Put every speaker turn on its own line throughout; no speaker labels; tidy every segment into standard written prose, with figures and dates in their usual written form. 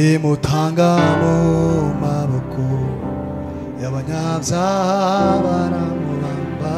imutanga mu maboko y'abanyabyaha baramubamba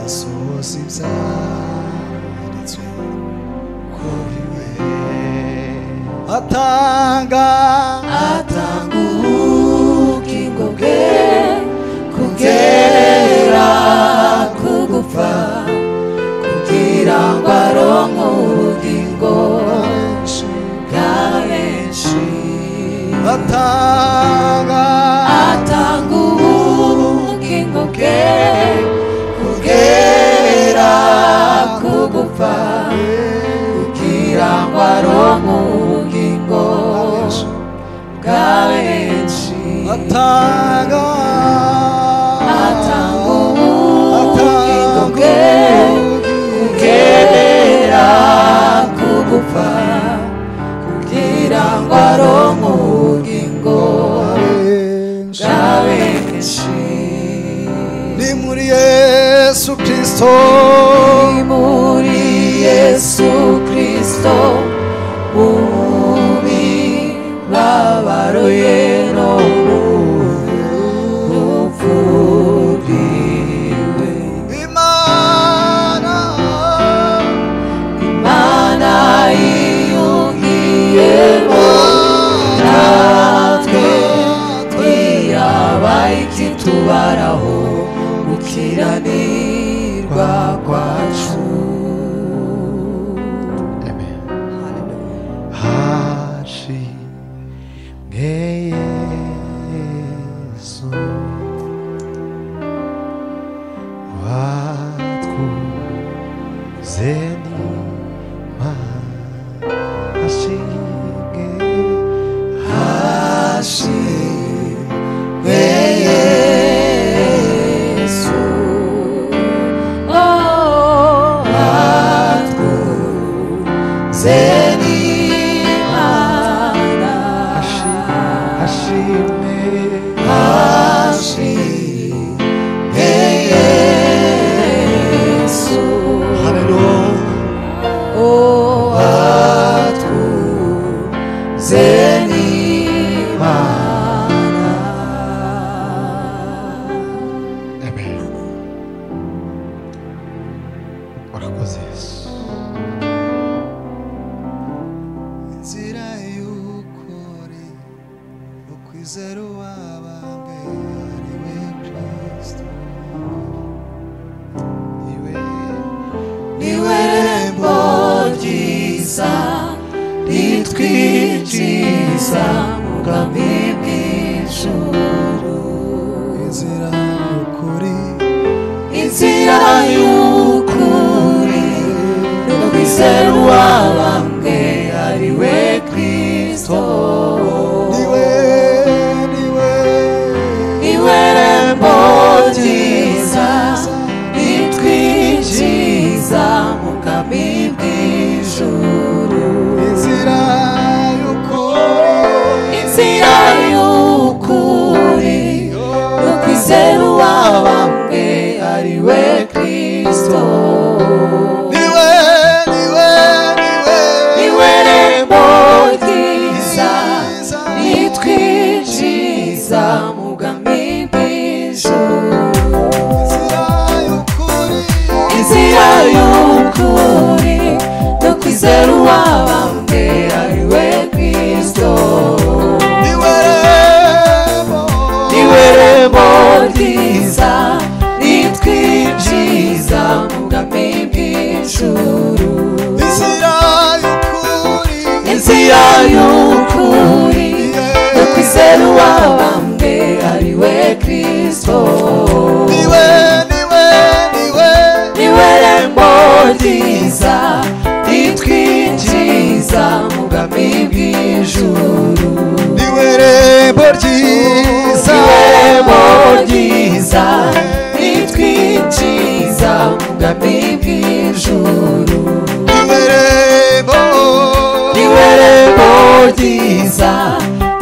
asohoza ibyanditswe kuri we atanga ubugingo bwe kugera ku gupfa kugira ngo aronke ubugingo atanga ubugingo bwe kugera ku gupfa kugira ngo aronke ubugingo bwa benshi atanga ubugingo bwe kugera ku gupfa kugira ngo aronke ubugingo bwa benshi. Ni muri Yesu Kristo, ni muri Yesu Kristo, mu mibabaro ye no mu rupfu rwiwe Imana yiyungiyemo natwe twiyabaye ikitubaraho gukiranirwa kwacu. Hashimwe Yesu watwuze n'Imana. Hashimwe Yesu watwuze n'Imana. Hashimwe Yesu. Hallelujah. watwuze n'Imana. Amen. Urakoze Yesu. Inzira y'ukuri ukwizera uwabambwe ari we Kristo. Niwe rembo ryiza ritwinjiza mu bwami bw'ijuru. Inzira y'ukuri n'ukwizera uwabambwe ari we Kristo. Niwe rembo ryiza ritwinjiza mu bwami bw'ijuru. Inzira y'ukuri n'ukwizera uwabambwe ari we Kristo. Niwe rembo ryiza ritwinjiza mu bwami bw'ijuru. Inzira y'ukuri n'ukwizera uwabambwe ari we Kristo. Niwe rembo ryiza ritwinjiza mu bwami bw'ijuru. Inzira y'ukuri n'ukwizera uwabambwe ari we Kristo. Niwe rembo ryiza ritwinjiza mu bwami bw'ijuru. Niwe rembo ryiza ritwinjiza mu bwami bw'ijuru. Niwe rembo ryiza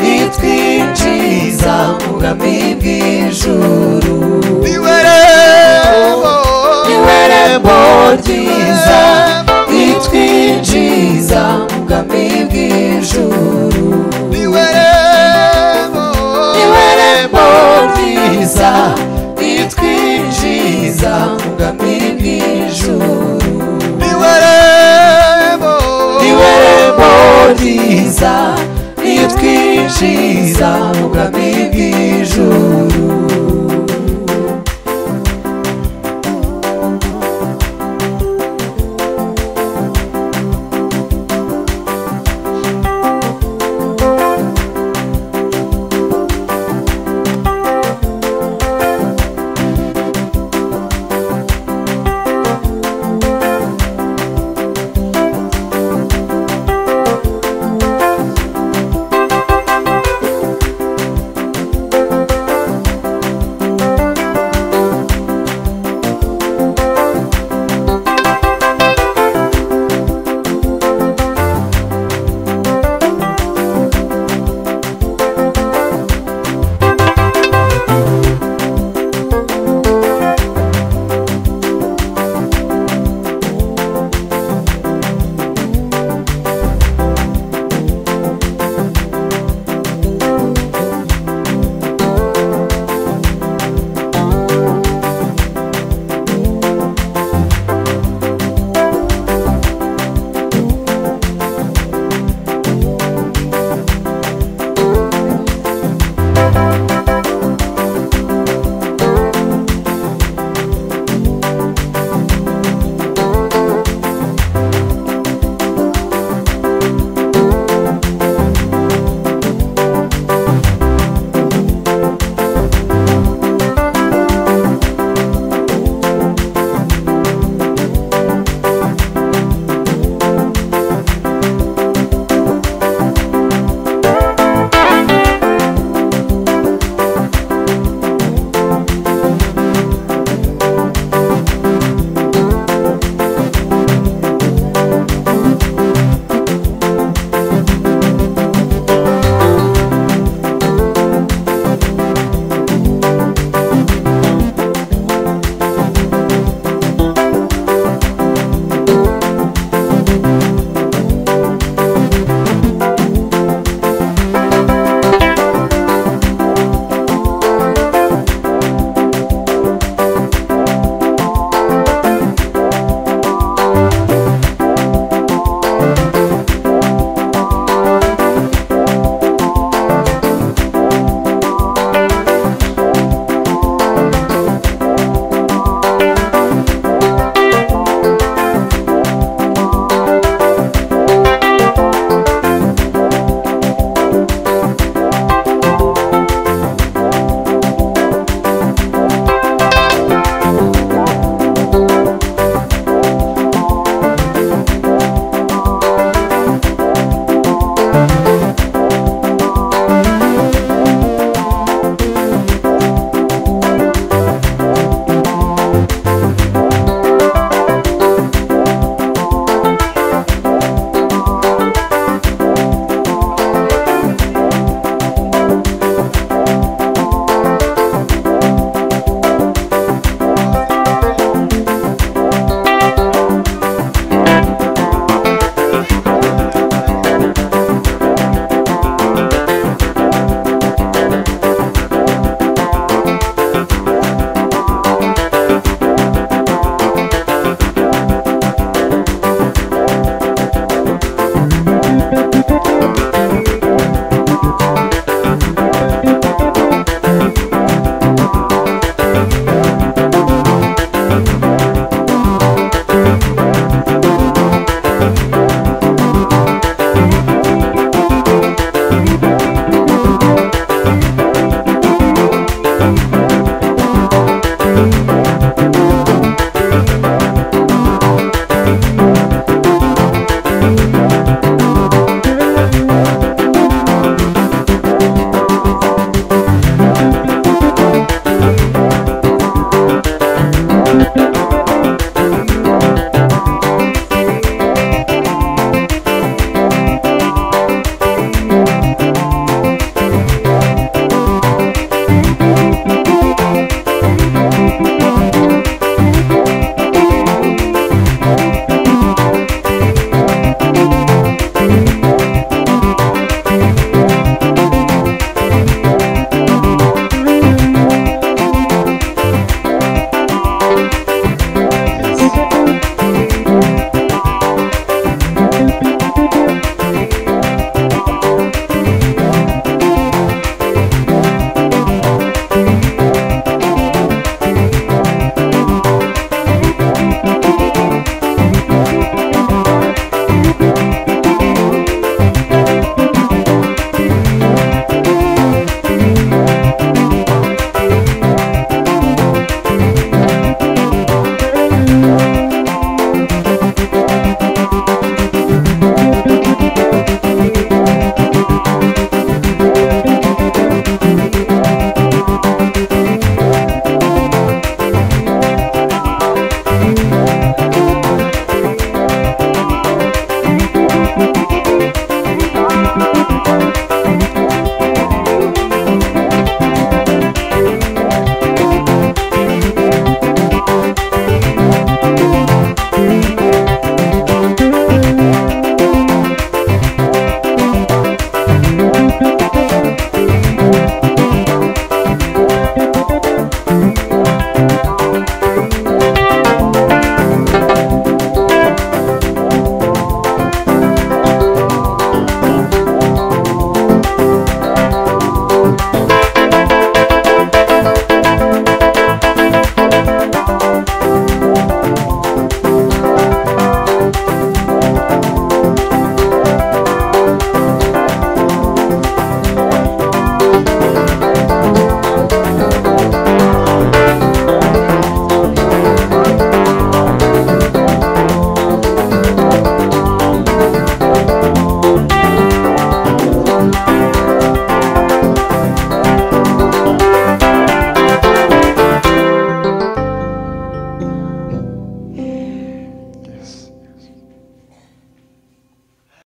ritwinjiza mu bwami bw'ijuru. Niwe rembo ryiza ritwinjiza mu bwami bw'ijuru. kwinjiza mu bwami bw'ijuru